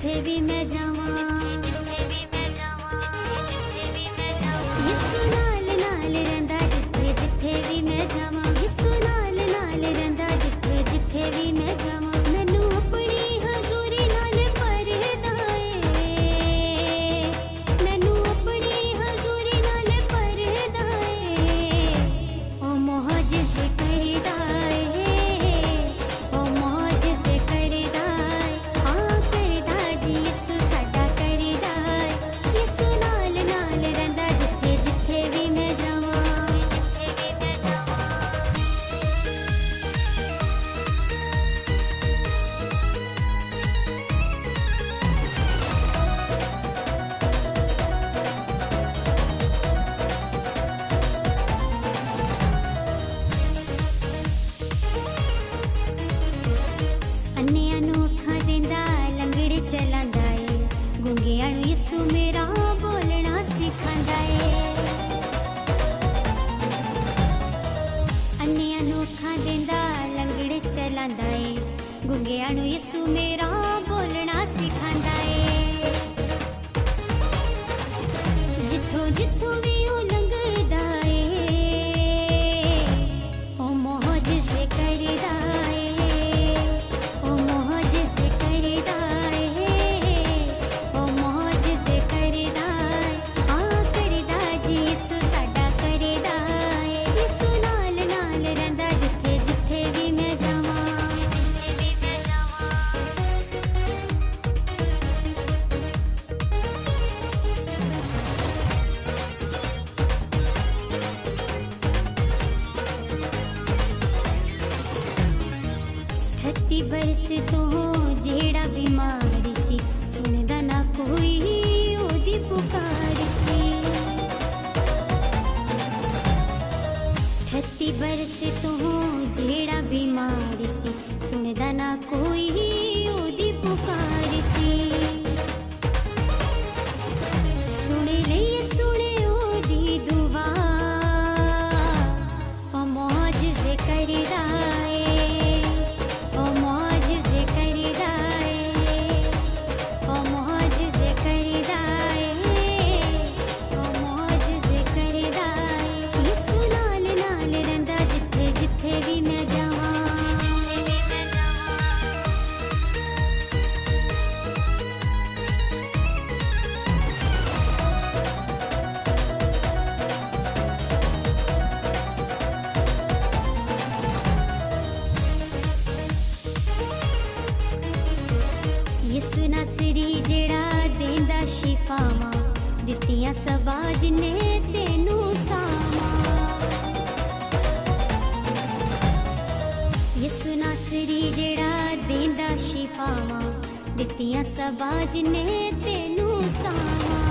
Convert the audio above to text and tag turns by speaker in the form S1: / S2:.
S1: जिथे भी मैं जावां, जिथे भी मैं जावां, जिथे भी मैं जावां, यीशु नाल नाल रहिंदा जिथे जिथे भी मैं जावां, यीशु नाल नाल रहिंदा जिथे जिथे भी मैं जावां, मैनू अपनी हजूरी नाल भरदा ए, मैनू अपनी हजूरी नाल भरदा ए, ओ मुआजिज़े करदा ए, ओ मुआजिज़े करदा ए, हाँ करदा जी यीशु साडा करदा ए, यीशु नाल नाल रहिंदा जिथे जिथे भी मैं जावां, जिथे भी मैं जावां। अन्नियां नूं अखां देंदा लंगड़े चलांदा ए, गूंगियां नूं यीशु मेरा बोलना सिखांदा ए, अन्नियां नूं अखां देंदा लंगड़े चलांदा ए, गूंगियां नूं यीशु मेरा बोलना सिखांदा ए, जिथों जिथों भी ओ लंघदा ए, ओ मुआजिज़े करदा ए, ओ मुआजिज़े करदा ए, ओ मुआजिज़े करदा ए, हाँ करदा जी यीशु साडा करदा ए, यीशु नाल नाल रहिंदा जिथे जिथे भी मैं जावां, जिथे भी मैं जावां। ठत्ती बरस तो जेड़ा बीमार सी, सुनदा ना कोई ओदी पुकार सी, ठत्ती बरस तो जेड़ा बीमार सी, सुनदा ना कोई ओदी पुकार सी, सुने लइए सुने ओदी दुआ, ओ मुआजिज़े करदा ए, ओ मुआजिज़े करदा ए, ओ मुआजिज़े करदा ए, ओ मुआजिज़े करदा ए, यीशु नाल नाल रहिंदा जिथे जिथे भी मैं जावां, जिथे भी मैं जावां। यीशु नासरी जेड़ा देंदा शिफावां, दित्तियां सबा जिन्ने तेनू सावां, यीशु नासरी जेड़ा देंदा शिफावां, दित्तियां सबा जिन्ने तेनू सावां।